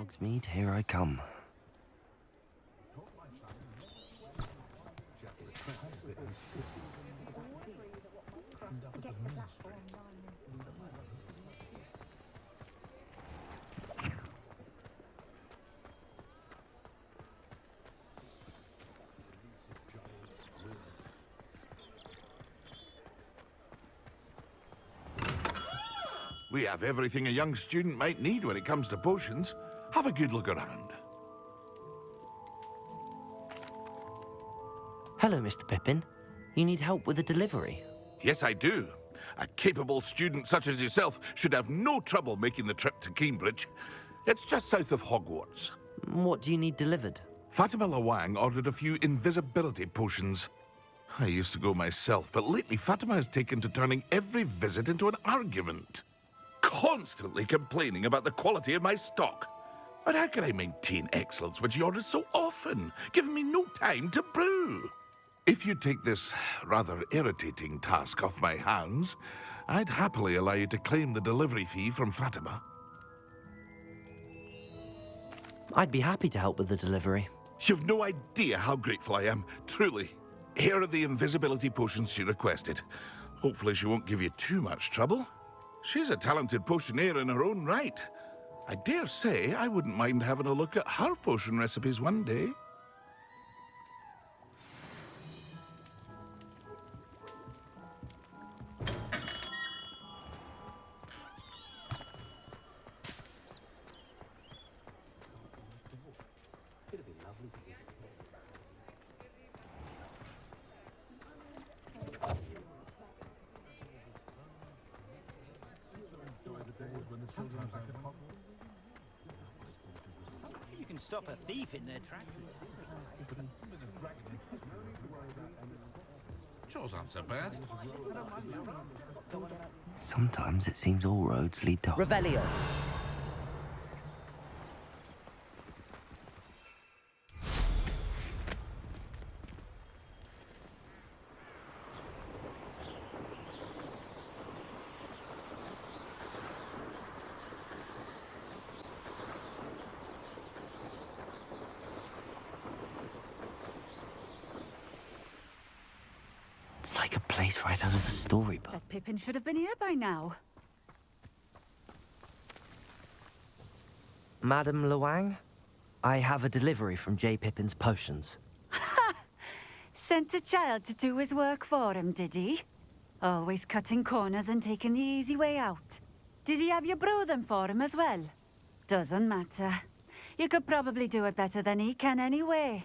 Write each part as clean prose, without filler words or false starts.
Hogsmeade, here I come. We have everything a young student might need when it comes to potions. Have a good look around. Hello, Mr. Pippin. You need help with a delivery? Yes, I do. A capable student such as yourself should have no trouble making the trip to Cambridge. It's just south of Hogwarts. What do you need delivered? Fatima Lawang ordered a few invisibility potions. I used to go myself, but lately Fatima has taken to turning every visit into an argument. Constantly complaining about the quality of my stock. But how can I maintain excellence when she orders so often, giving me no time to brew? If you take this rather irritating task off my hands, I'd happily allow you to claim the delivery fee from Fatima. I'd be happy to help with the delivery. You've no idea how grateful I am, truly. Here are the invisibility potions she requested. Hopefully she won't give you too much trouble. She's a talented potioneer in her own right. I dare say I wouldn't mind having a look at her potion recipes one day. You can stop a thief in their tracks. Chores aren't so bad. Sometimes it seems all roads lead to... Revelio! It's like a place right out of a storybook. That Pippin should have been here by now. Madam Lawang, I have a delivery from J. Pippin's potions. Sent a child to do his work for him, did he? Always cutting corners and taking the easy way out. Did he have you brew them for him as well? Doesn't matter. You could probably do it better than he can anyway.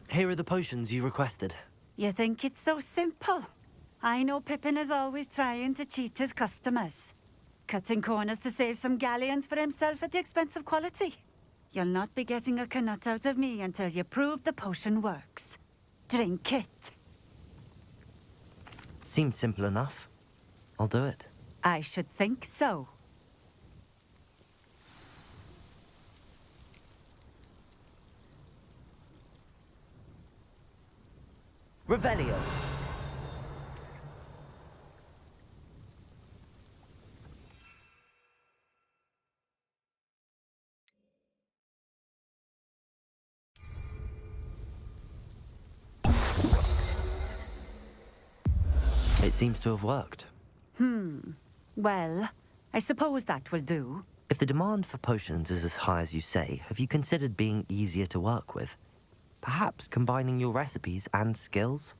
Here are the potions you requested. You think it's so simple? I know Pippin is always trying to cheat his customers. Cutting corners to save some galleons for himself at the expense of quality. You'll not be getting a canut out of me until you prove the potion works. Drink it. Seems simple enough. I'll do it. I should think so. Revelio! It seems to have worked. Well, I suppose that will do. If the demand for potions is as high as you say, have you considered being easier to work with? Perhaps combining your recipes and skills?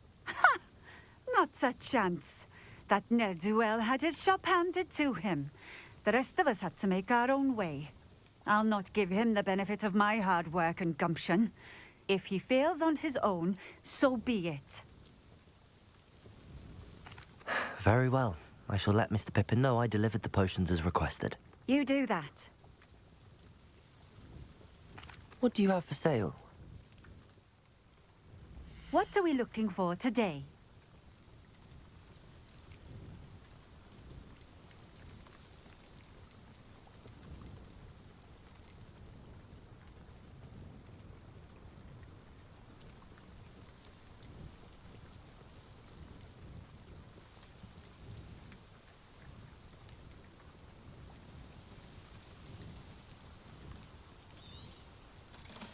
Not a chance. That ne'er-do-well had his shop handed to him. The rest of us had to make our own way. I'll not give him the benefit of my hard work and gumption. If he fails on his own, so be it. Very well. I shall let Mr. Pippin know I delivered the potions as requested. You do that. What do you have for sale? What are we looking for today?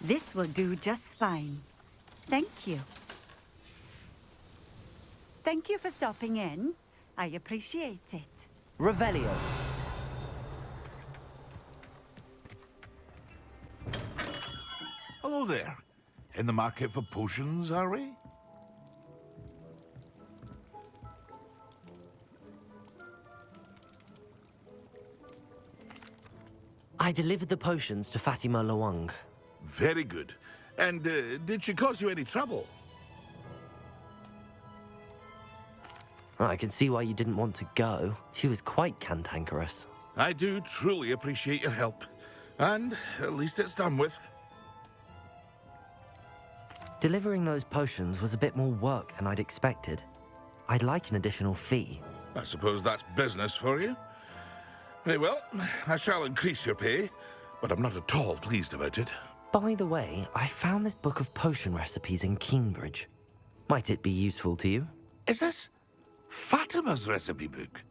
This will do just fine. Thank you. Thank you for stopping in. I appreciate it. Revelio. Hello there. In the market for potions, are we? I delivered the potions to Fatima Lawang. Very good. And did she cause you any trouble? I can see why you didn't want to go. She was quite cantankerous. I do truly appreciate your help. And at least it's done with. Delivering those potions was a bit more work than I'd expected. I'd like an additional fee. I suppose that's business for you. Very well, I shall increase your pay, but I'm not at all pleased about it. By the way, I found this book of potion recipes in Cambridge. Might it be useful to you? Is this Fatima's recipe book?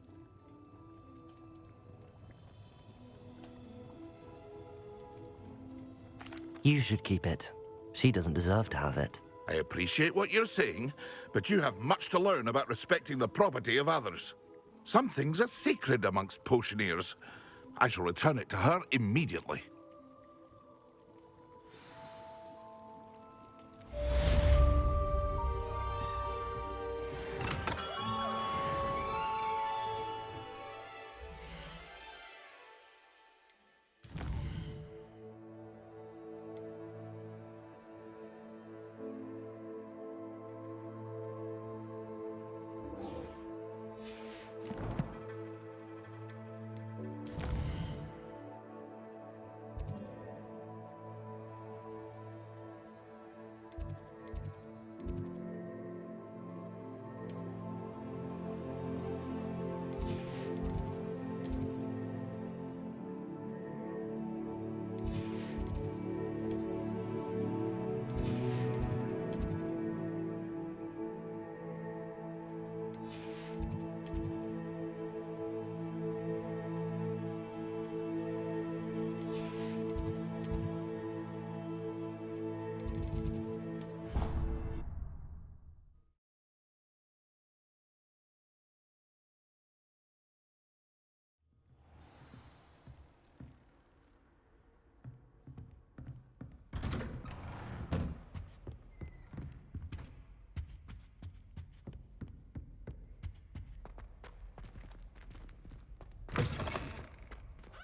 You should keep it. She doesn't deserve to have it. I appreciate what you're saying, but you have much to learn about respecting the property of others. Some things are sacred amongst potioneers. I shall return it to her immediately.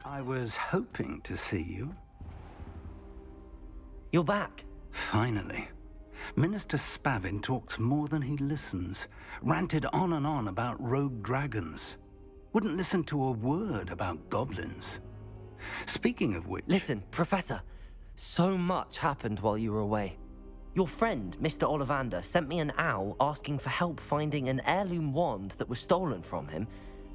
I was hoping to see you. You're back. Finally. Minister Spavin talks more than he listens. Ranted on and on about rogue dragons. Wouldn't listen to a word about goblins. Speaking of which... Listen, Professor. So much happened while you were away. Your friend, Mr. Ollivander, sent me an owl asking for help finding an heirloom wand that was stolen from him.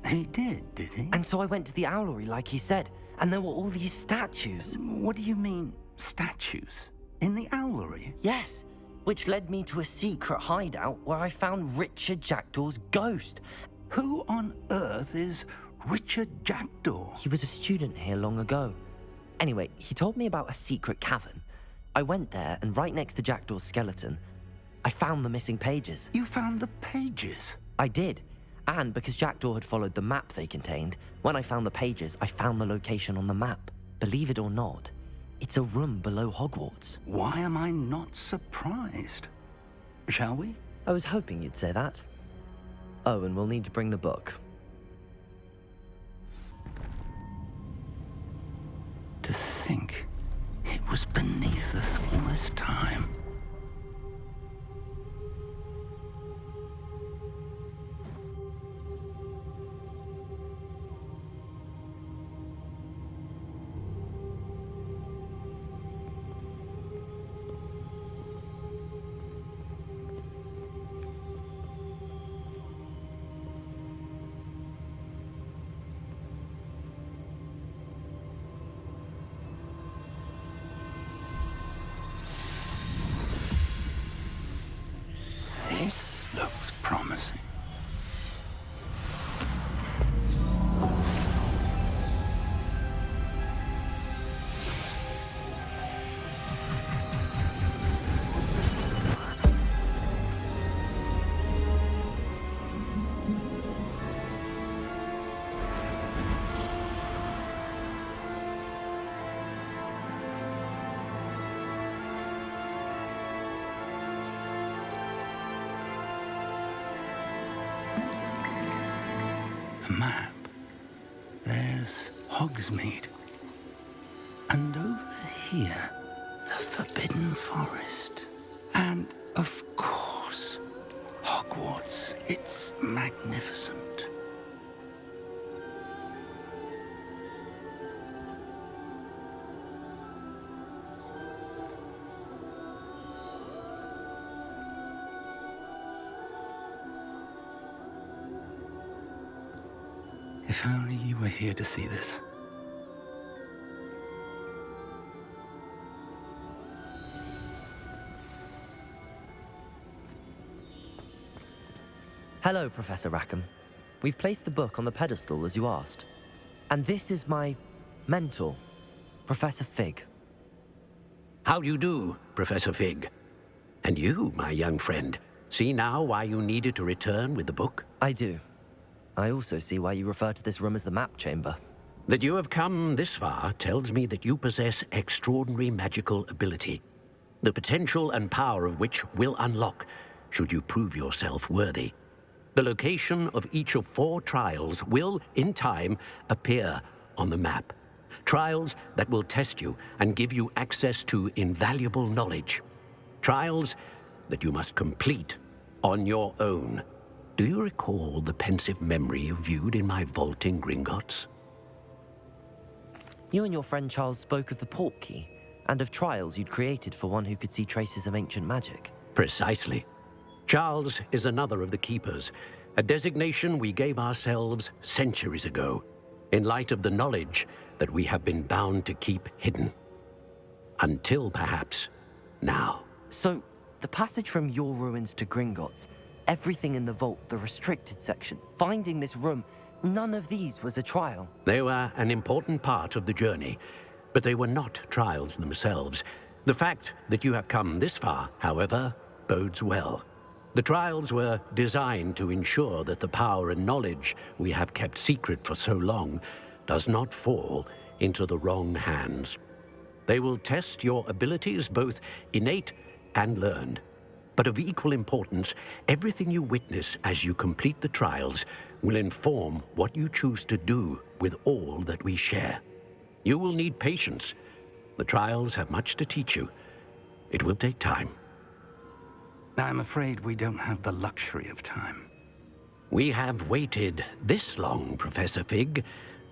He did he? And so I went to the owlery like he said, and there were all these statues. What do you mean, statues? In the owlery? Yes, which led me to a secret hideout where I found Richard Jackdaw's ghost. Who on earth is Richard Jackdaw? He was a student here long ago. Anyway, he told me about a secret cavern. I went there, and right next to Jackdaw's skeleton, I found the missing pages. You found the pages? I did. And because Jackdaw had followed the map they contained, when I found the pages, I found the location on the map. Believe it or not, it's a room below Hogwarts. Why am I not surprised? Shall we? I was hoping you'd say that. Oh, and we'll need to bring the book. To think it was beneath us all this time. there's Hogsmeade. And over here, the Forbidden Forest. And, of course, Hogwarts. It's magnificent. If only you were here to see this. Hello, Professor Rackham. We've placed the book on the pedestal as you asked. And this is my mentor, Professor Fig. How do you do, Professor Fig? And you, my young friend, see now why you needed to return with the book? I do. I also see why you refer to this room as the map chamber. That you have come this far tells me that you possess extraordinary magical ability, the potential and power of which will unlock should you prove yourself worthy. The location of each of 4 trials will, in time, appear on the map. Trials that will test you and give you access to invaluable knowledge. Trials that you must complete on your own. Do you recall the pensive memory you viewed in my vault in Gringotts? You and your friend Charles spoke of the port key and of trials you'd created for one who could see traces of ancient magic. Precisely. Charles is another of the Keepers, a designation we gave ourselves centuries ago, in light of the knowledge that we have been bound to keep hidden. Until, perhaps, now. So, the passage from your ruins to Gringotts, everything in the vault, the restricted section, finding this room, none of these was a trial. They were an important part of the journey, but they were not trials themselves. The fact that you have come this far, however, bodes well. The trials were designed to ensure that the power and knowledge we have kept secret for so long does not fall into the wrong hands. They will test your abilities, both innate and learned. But of equal importance, everything you witness as you complete the trials will inform what you choose to do with all that we share. You will need patience. The trials have much to teach you. It will take time. I'm afraid we don't have the luxury of time. We have waited this long, Professor Fig.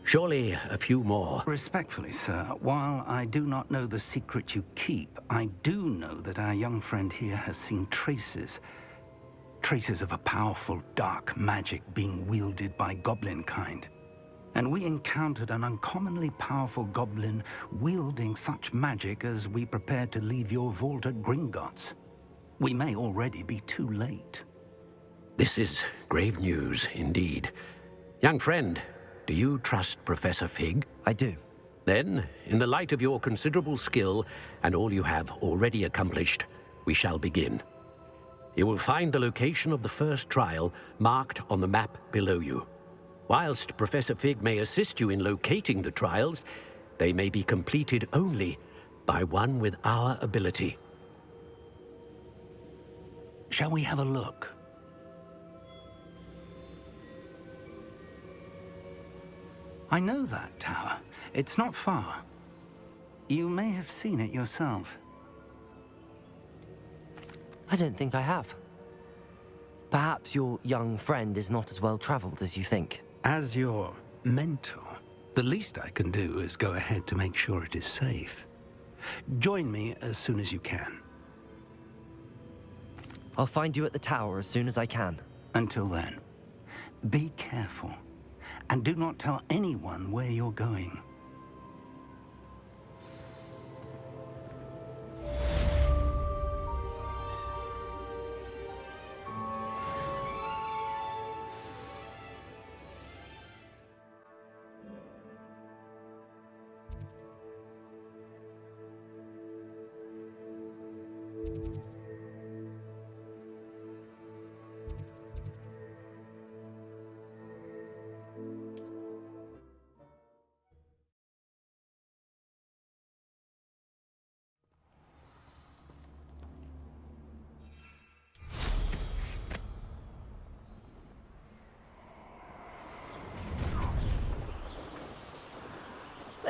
Surely a few more. Respectfully, sir, while I do not know the secret you keep, I do know that our young friend here has seen traces of a powerful dark magic being wielded by goblin kind. And we encountered an uncommonly powerful goblin wielding such magic as we prepared to leave your vault at Gringotts. We may already be too late. This is grave news indeed. Young friend, do you trust Professor Fig? I do. Then, in the light of your considerable skill and all you have already accomplished, we shall begin. You will find the location of the first trial marked on the map below you. Whilst Professor Fig may assist you in locating the trials, they may be completed only by one with our ability. Shall we have a look? I know that tower. It's not far. You may have seen it yourself. I don't think I have. Perhaps your young friend is not as well traveled as you think. As your mentor, the least I can do is go ahead to make sure it is safe. Join me as soon as you can. I'll find you at the tower as soon as I can. Until then, be careful. And do not tell anyone where you're going.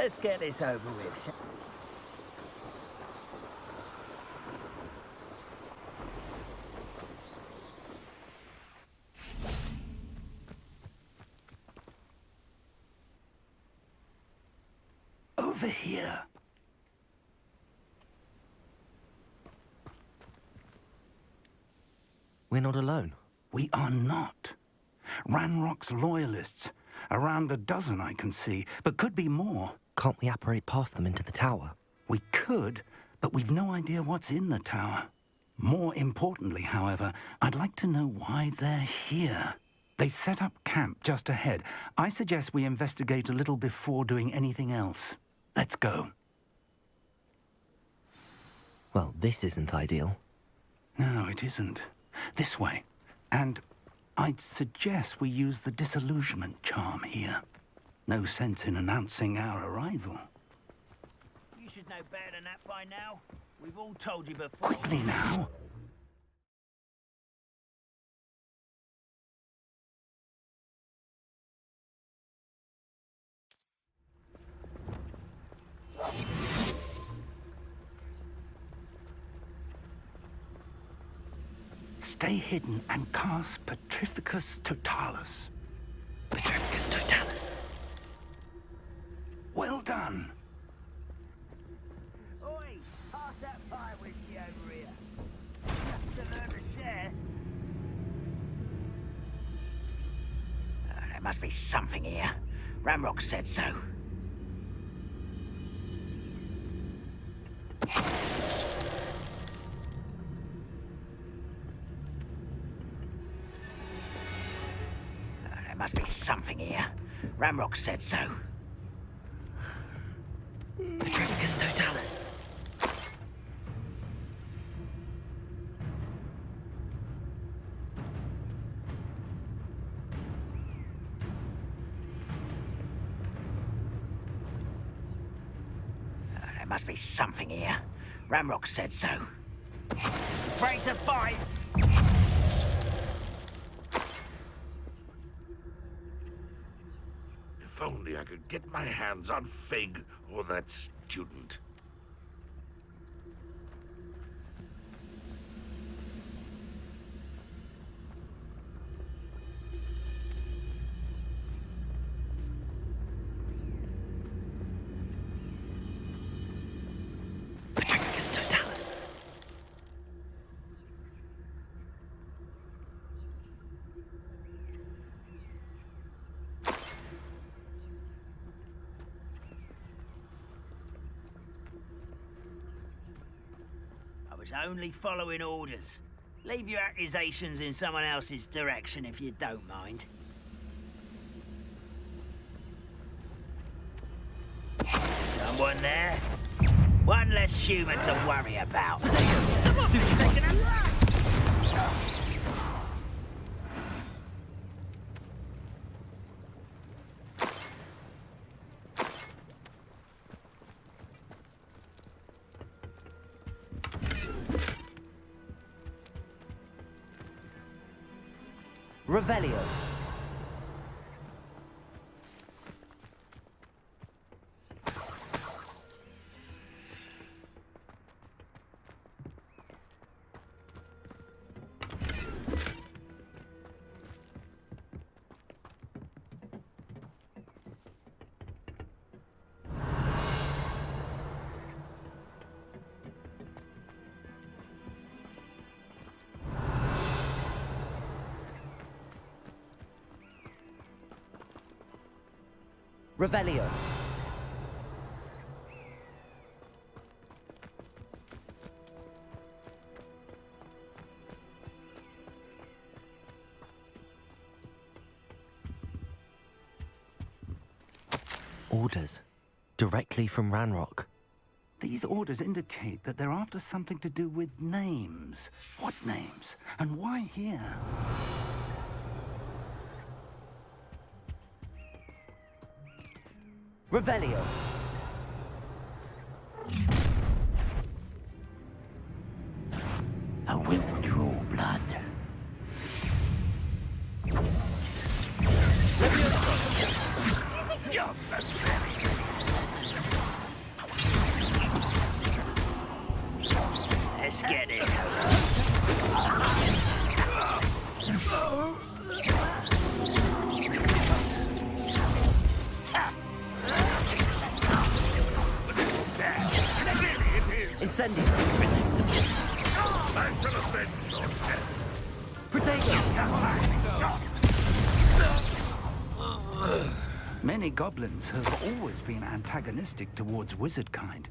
Let's get this over with. Over here. We're not alone. We are not. Ranrock's loyalists. Around a dozen I can see, but could be more. Can't we apparate past them into the tower? We could, but we've no idea what's in the tower. More importantly, however, I'd like to know why they're here. They've set up camp just ahead. I suggest we investigate a little before doing anything else. Let's go. Well, this isn't ideal. No, it isn't. This way. And I'd suggest we use the disillusionment charm here. No sense in announcing our arrival. You should know better than that by now. We've all told you before. Quickly now. Stay hidden and cast Petrificus Totalis. Petrificus Totalis. Well done. Oi, pass that pie whiskey over here. Just to learn to share. There must be something here. Ramrock said so. There must be something here. Ramrock said so. Petrificus Totalis. There must be something here. Ramrock said so. Ready to fight! If only I could get my hands on Fig or that student. Petrificus Totalis. I was only following orders. Leave your accusations in someone else's direction if you don't mind. Someone there? One less human to worry about. Revelio. Revelio. Orders. Directly from Ranrock. These orders indicate that they're after something to do with names. What names? And why here? Revelio. I will draw blood. Let's get this Incendio! Protego! Many goblins have always been antagonistic towards wizard kind,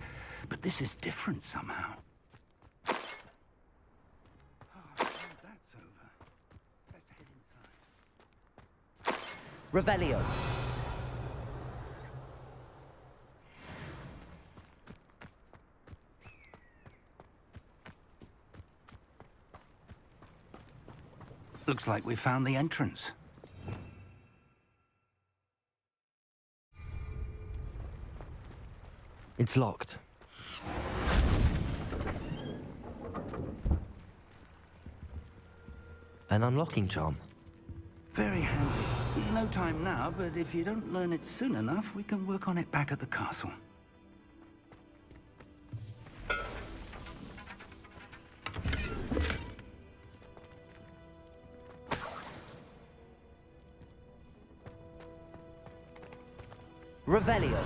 but this is different somehow. Oh, that's over. Let's head inside. Revelio. Looks like we found the entrance. It's locked. An unlocking charm. Very handy. No time now, but if you don't learn it soon enough, we can work on it back at the castle. Revelio.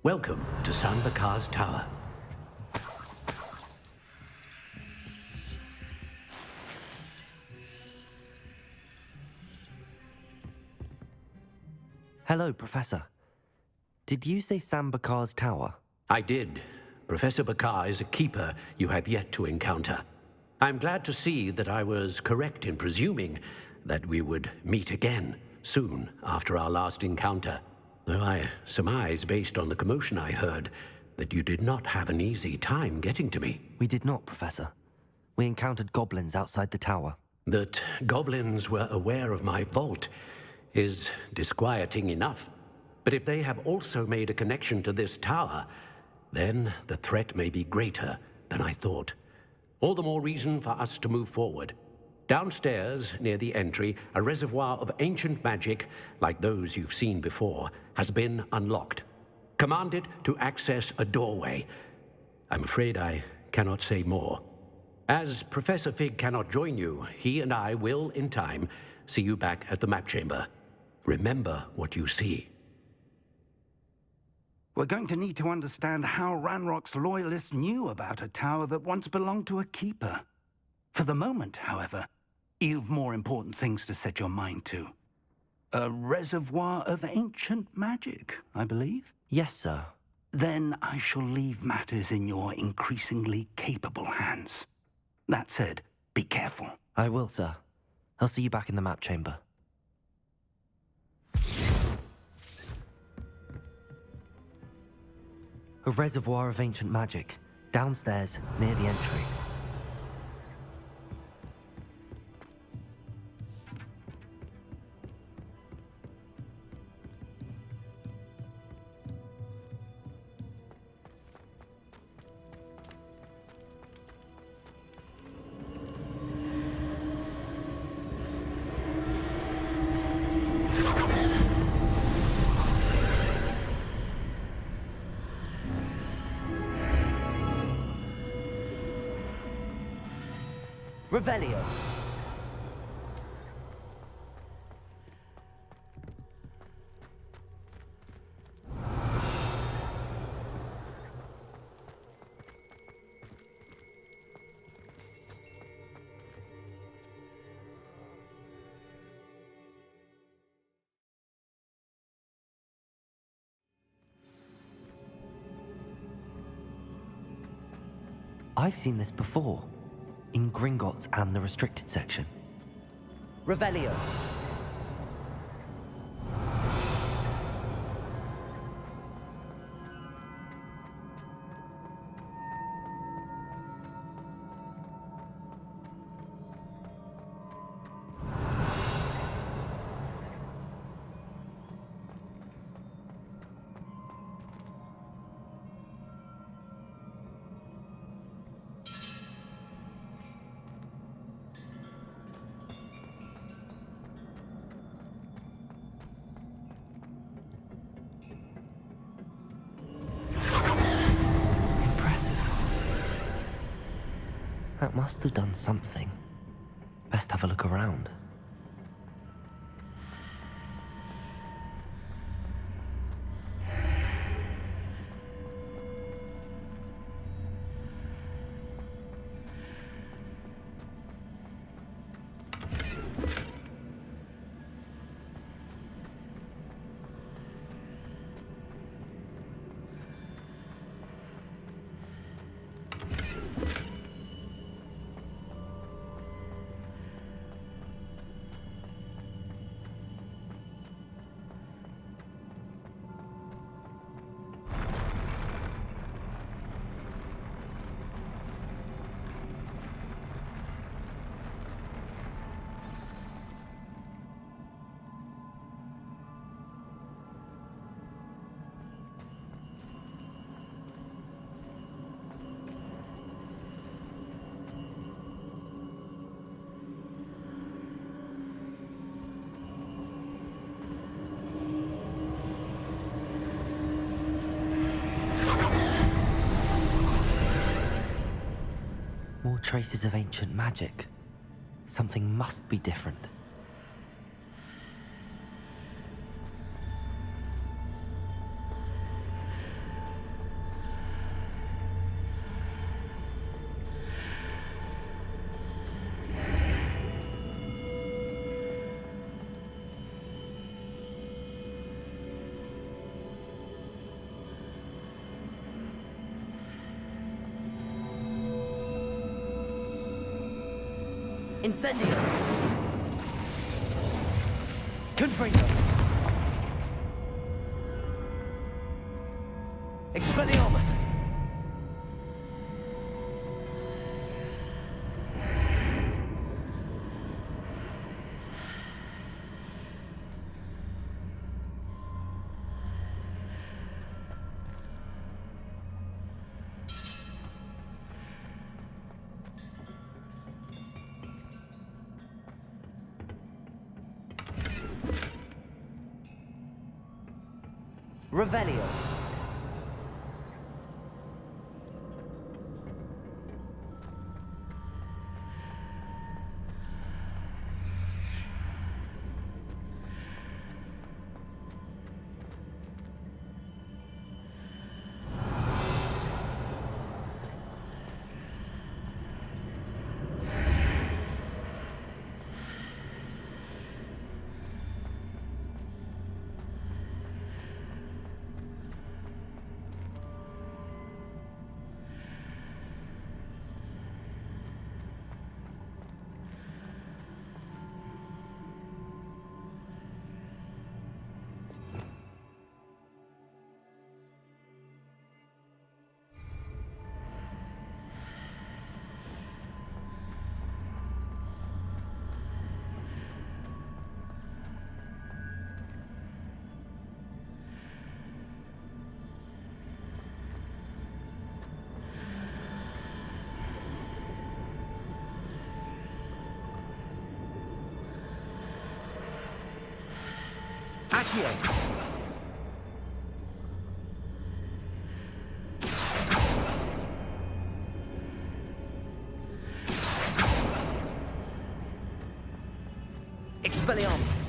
Welcome to Sambakar's Tower. Hello, Professor. Did you say Sambakar's Tower? I did. Professor Bakar is a keeper you have yet to encounter. I'm glad to see that I was correct in presuming that we would meet again soon after our last encounter. Though I surmise, based on the commotion I heard, that you did not have an easy time getting to me. We did not, Professor. We encountered goblins outside the tower. That goblins were aware of my vault is disquieting enough. But if they have also made a connection to this tower, then the threat may be greater than I thought. All the more reason for us to move forward. Downstairs, near the entry, a reservoir of ancient magic, like those you've seen before, has been unlocked. Command it to access a doorway. I'm afraid I cannot say more. As Professor Fig cannot join you, he and I will, in time, see you back at the map chamber. Remember what you see. We're going to need to understand how Ranrock's loyalists knew about a tower that once belonged to a keeper. For the moment, however, you've more important things to set your mind to. A reservoir of ancient magic, I believe? Yes, sir. Then I shall leave matters in your increasingly capable hands. That said, be careful. I will, sir. I'll see you back in the map chamber. A reservoir of ancient magic, downstairs, near the entry. Revelio. I've seen this before. In Gringotts and the restricted section. Revelio. That must have done something. Best have a look around. More traces of ancient magic. Something must be different. Incendio! Confringo! Expelliarmus! Revelio. Accio. Expelliarmus.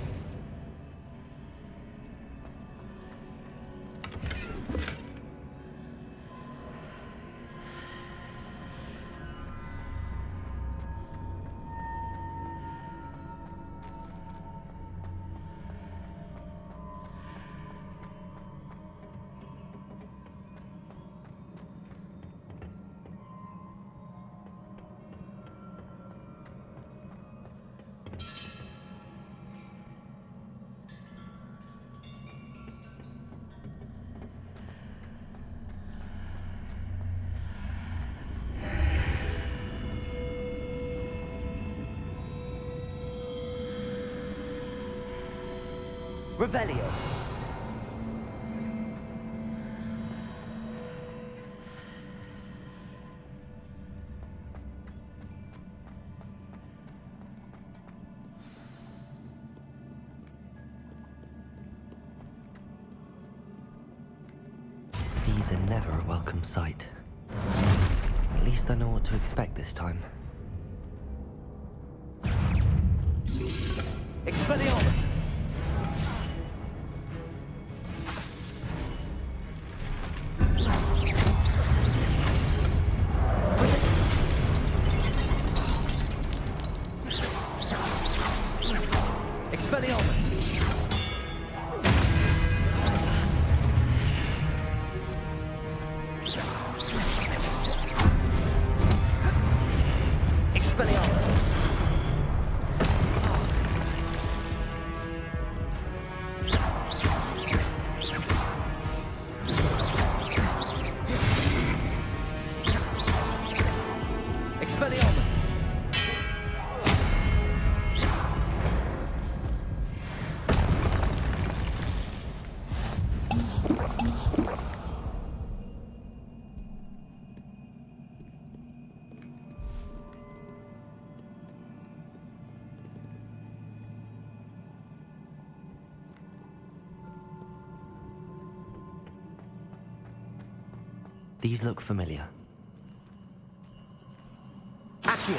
Revelio. These are never a welcome sight. At least I know what to expect this time. Expelliarmus! Expelliarmus! Expelliarmus! Expelliarmus! These look familiar. Accio!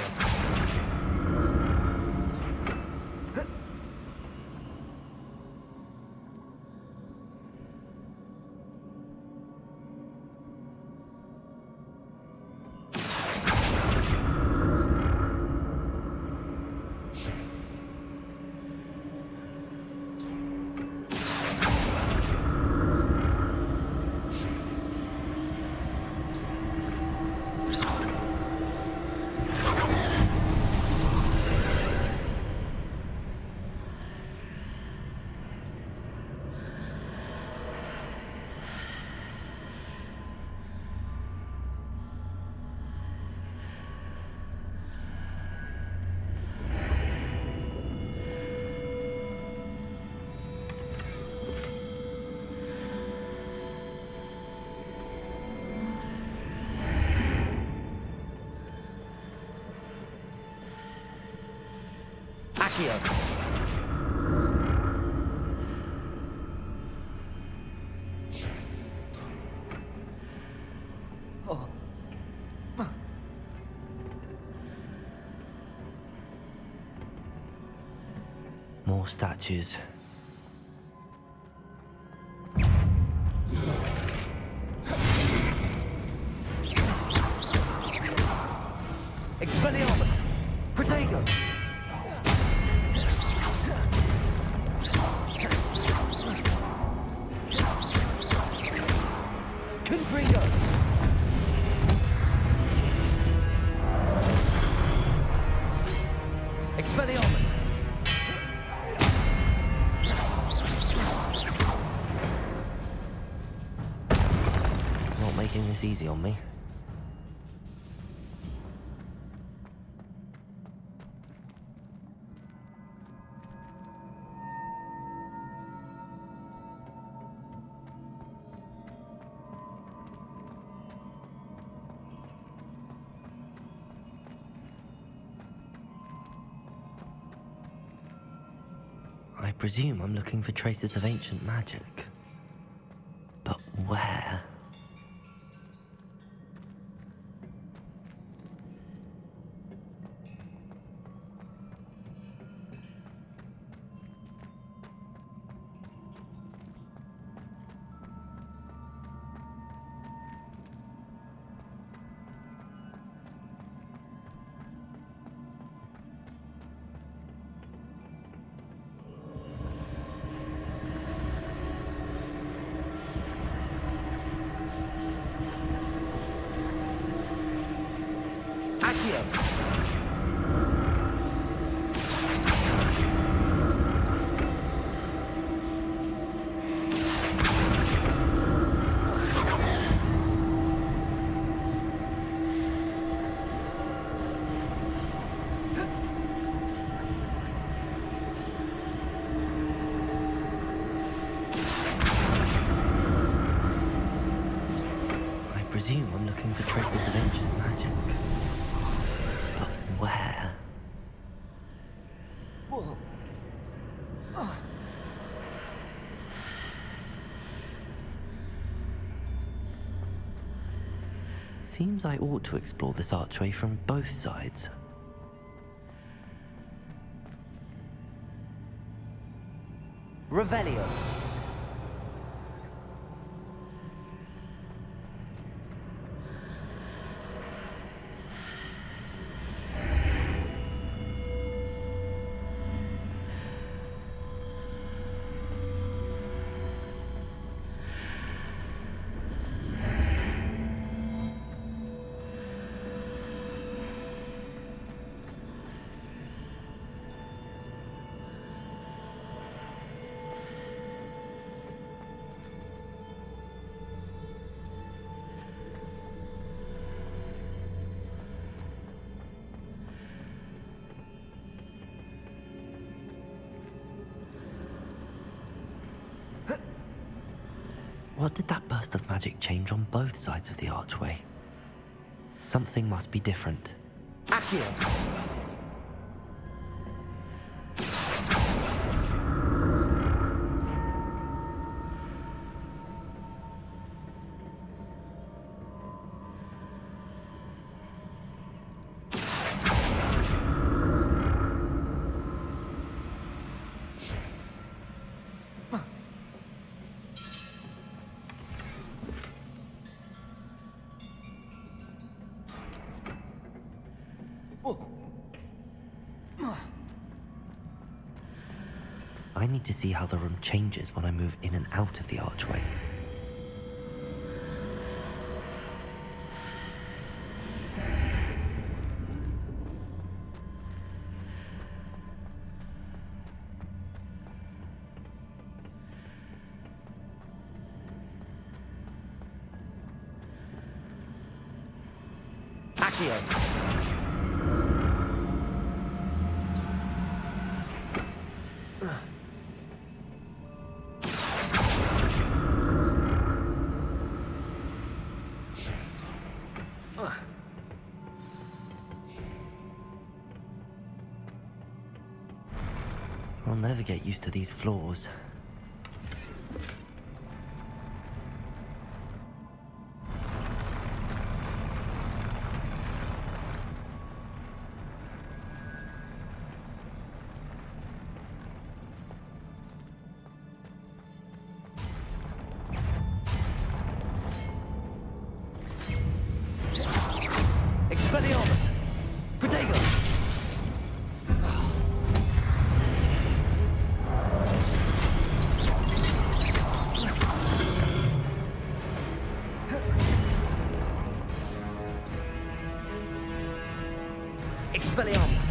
Accio! More statues. Expelliarmus! Protego! Confringo! Expelliarmus! Not making this easy on me. I presume I'm looking for traces of ancient magic. But where? Accio! I presume I'm looking for traces of ancient magic. But where? Seems I ought to explore this archway from both sides. Revelio. What did that burst of magic change on both sides of the archway? Something must be different. Accio! I need to see how the room changes when I move in and out of the archway. Accio! I'll never get used to these floors. Expelliarmus! Protego! Expelliarmus!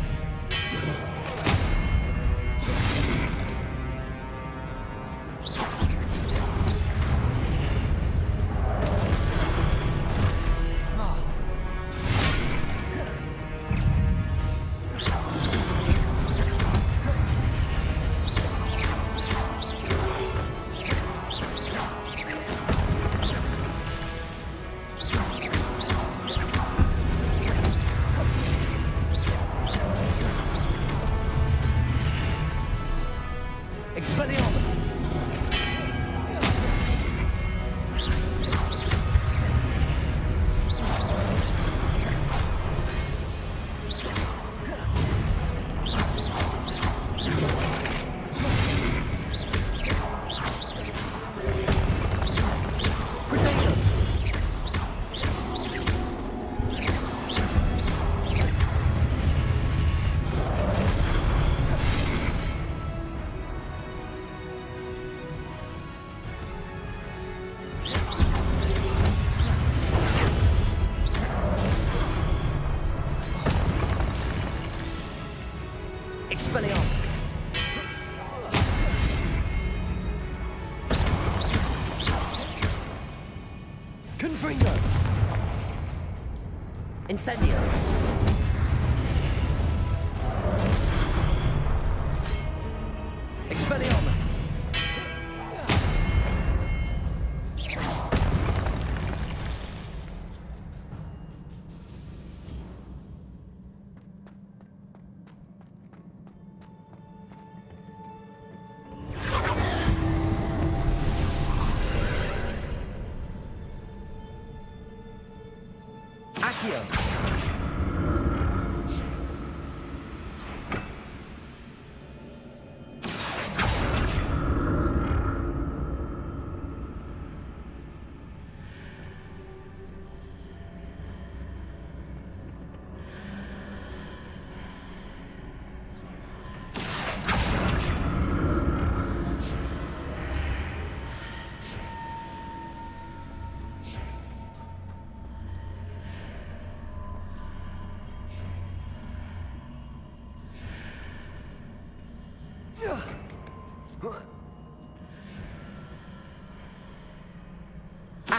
Expelliarmus! Expelliarmus! Confringo! Incendio! Expelliarmus! Accio!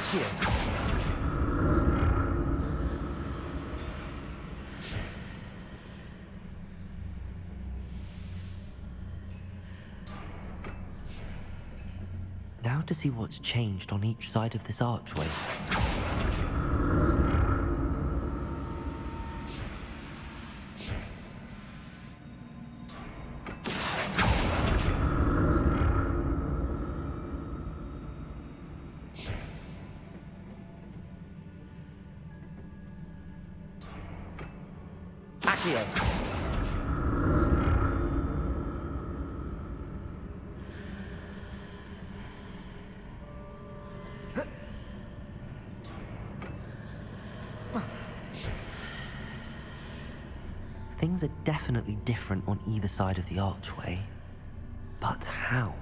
Accio! Now to see what's changed on each side of this archway. Accio! Things are definitely different on either side of the archway. But how?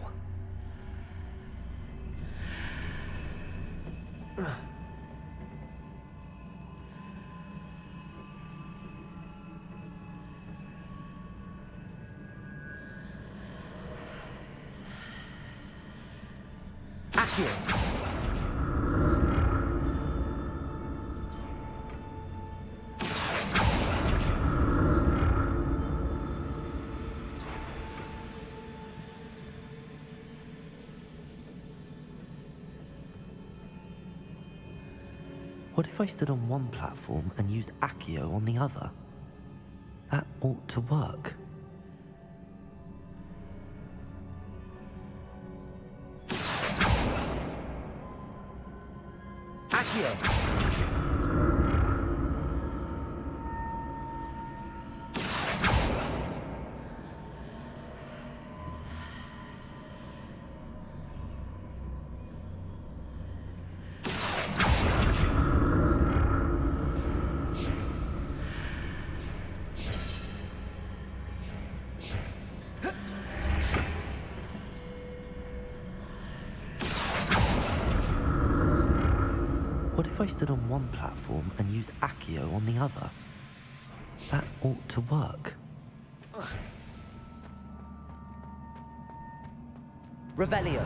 Accio! What if I stood on one platform and used Accio on the other? That ought to work. Accio! What if I stood on one platform and used Accio on the other? That ought to work. Revelio.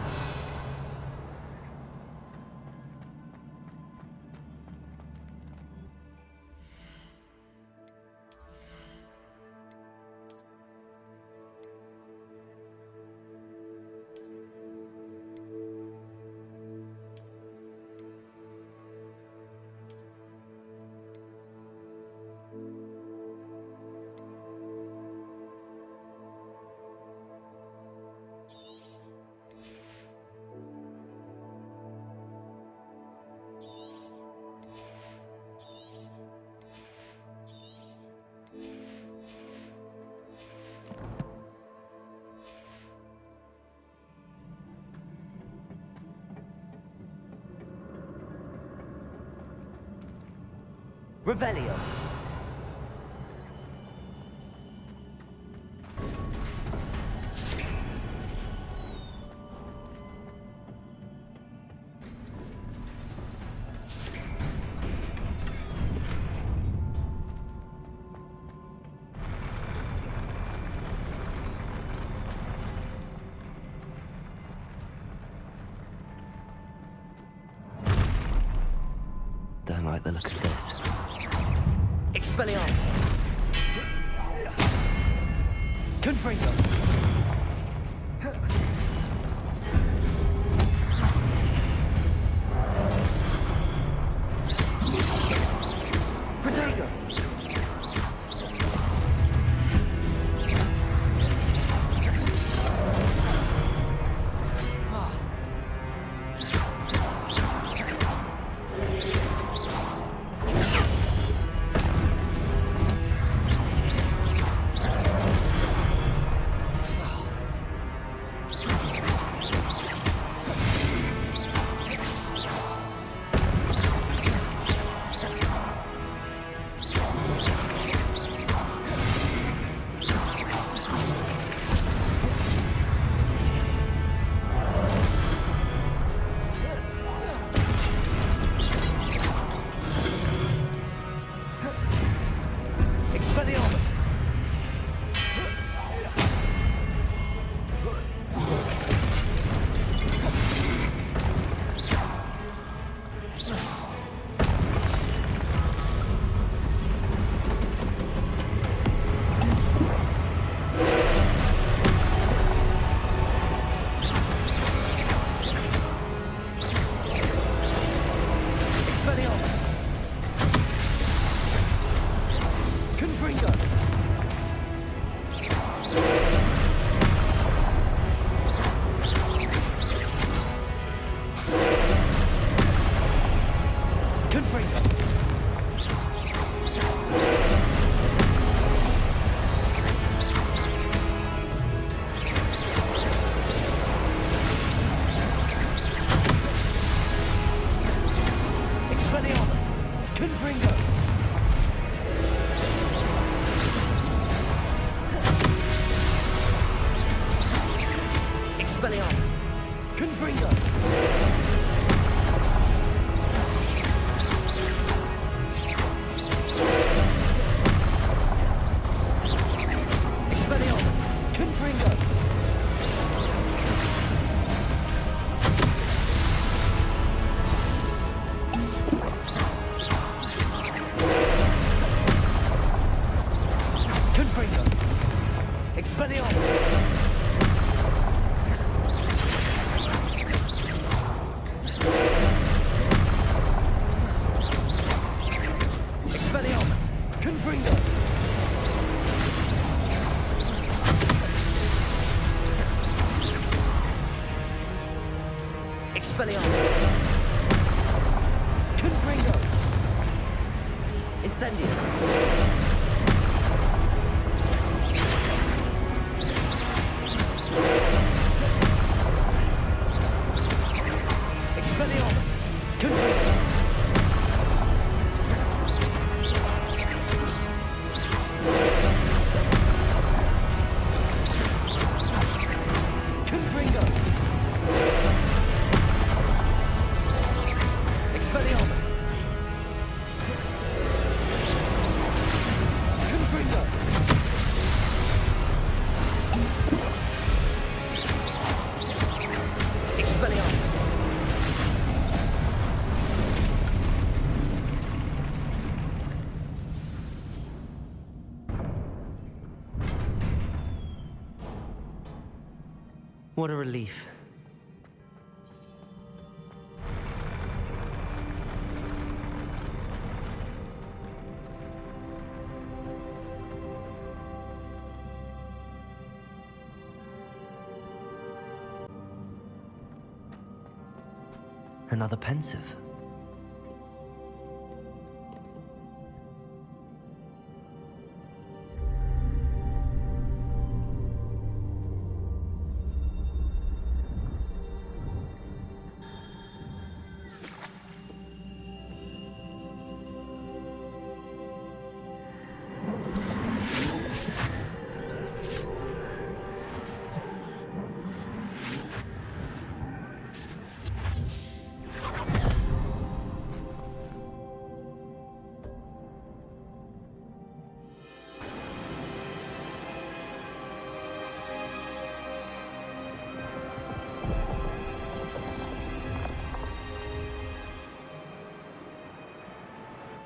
Revelio. Don't like the look of this. Expelliarmus! Confringo! Protego! Confringo! Expelliarmus! Expelliarmus! Confringo! Expelliarmus! Confringo! Incendio! Expelliarmus! Confringo! Confringo! Expelliarmus! Confringo! Expelliarmus! What a relief. Another pensive.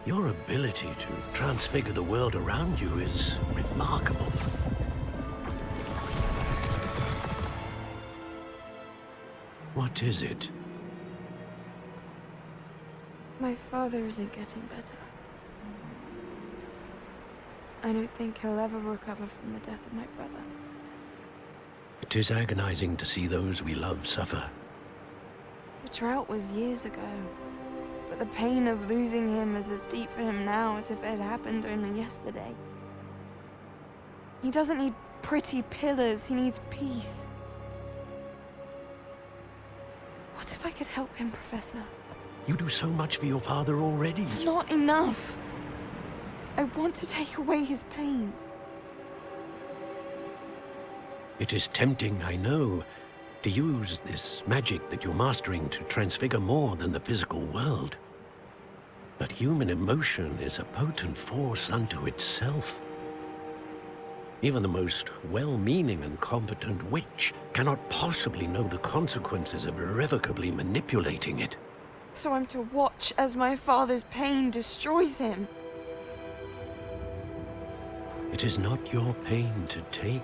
Your ability to transfigure the world around you is remarkable. What is it? My father isn't getting better. I don't think he'll ever recover from the death of my brother. It is agonizing to see those we love suffer. The drought was years ago, but the pain of losing him is as deep for him now as if it had happened only yesterday. He doesn't need pretty pillars, he needs peace. What if I could help him, Professor? You do so much for your father already. It's not enough. I want to take away his pain. It is tempting, I know, to use this magic that you're mastering to transfigure more than the physical world. But human emotion is a potent force unto itself. Even the most well-meaning and competent witch cannot possibly know the consequences of irrevocably manipulating it. So I'm to watch as my father's pain destroys him. It is not your pain to take.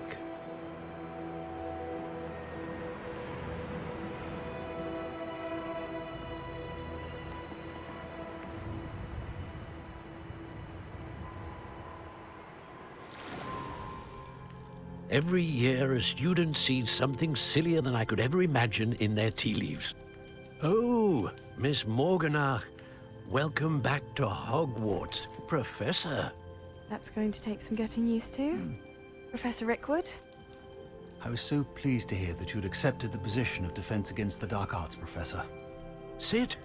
Every year, a student sees something sillier than I could ever imagine in their tea leaves. Oh, Miss Morganach, welcome back to Hogwarts, Professor. That's going to take some getting used to. Professor Rickwood? I was so pleased to hear that you'd accepted the position of Defense Against the Dark Arts, Professor. Sit,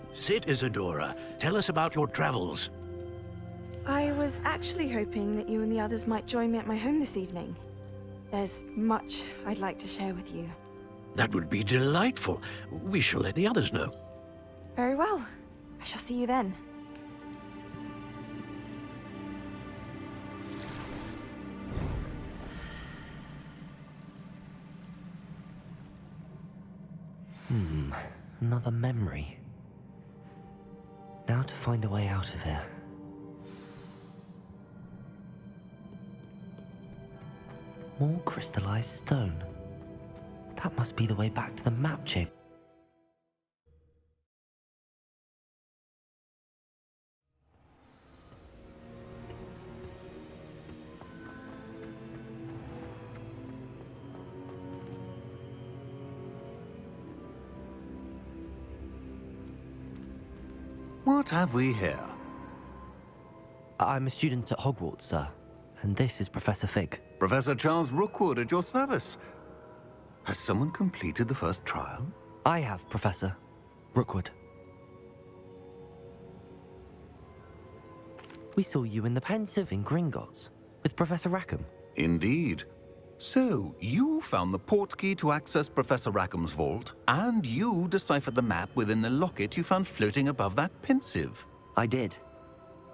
Isadora. Tell us about your travels. I was actually hoping that you and the others might join me at my home this evening. There's much I'd like to share with you. That would be delightful. We shall let the others know. Very well. I shall see you then. Another memory. Now to find a way out of here. More crystallized stone. That must be the way back to the map chamber. What have we here? I'm a student at Hogwarts, sir, and this is Professor Fig. Professor Charles Rookwood at your service. Has someone completed the first trial? I have, Professor Rookwood. We saw you in the Pensive in Gringotts with Professor Rackham. Indeed. So, you found the portkey to access Professor Rackham's vault, and you deciphered the map within the locket you found floating above that Pensive. I did.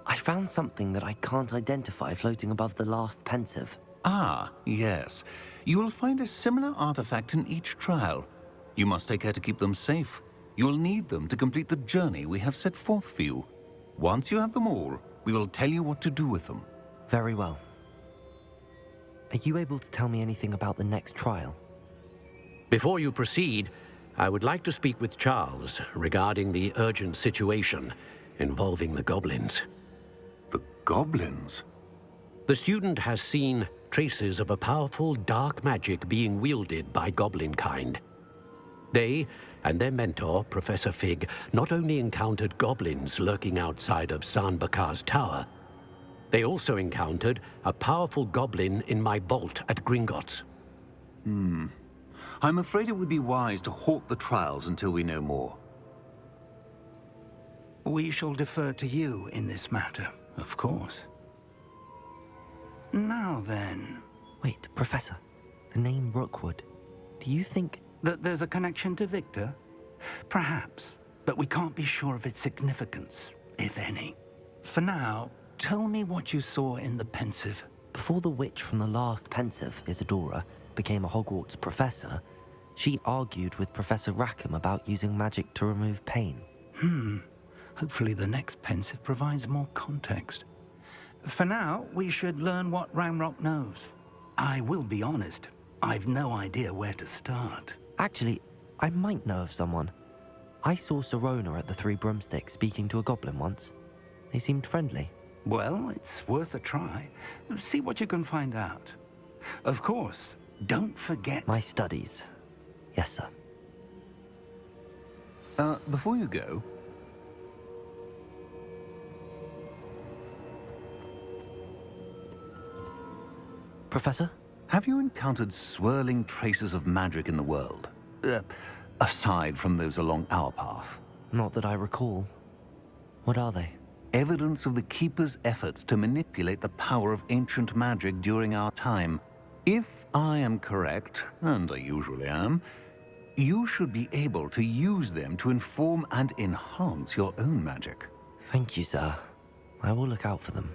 I found something that I can't identify floating above the last Pensive. Ah, yes. You will find a similar artifact in each trial. You must take care to keep them safe. You will need them to complete the journey we have set forth for you. Once you have them all, we will tell you what to do with them. Very well. Are you able to tell me anything about the next trial? Before you proceed, I would like to speak with Charles regarding the urgent situation involving the goblins. The goblins? The student has seen traces of a powerful dark magic being wielded by goblin kind. They and their mentor, Professor Fig, not only encountered goblins lurking outside of Sanbakar's tower, they also encountered a powerful goblin in my vault at Gringotts. I'm afraid it would be wise to halt the trials until we know more. We shall defer to you in this matter, of course. Now then... Wait, Professor. The name Rookwood. Do you think... that there's a connection to Victor? Perhaps, but we can't be sure of its significance, if any. For now, tell me what you saw in the Pensive. Before the witch from the last Pensive, Isadora, became a Hogwarts professor, she argued with Professor Rackham about using magic to remove pain. Hopefully the next Pensive provides more context. For now, we should learn what Ranrock knows. I will be honest, I've no idea where to start. Actually, I might know of someone. I saw Sirona at the Three Broomsticks speaking to a goblin once. They seemed friendly. Well, it's worth a try. See what you can find out. Of course, don't forget... My studies. Yes, sir. Before you go... Professor? Have you encountered swirling traces of magic in the world? Aside from those along our path? Not that I recall. What are they? Evidence of the Keeper's efforts to manipulate the power of ancient magic during our time. If I am correct, and I usually am, you should be able to use them to inform and enhance your own magic. Thank you, sir. I will look out for them.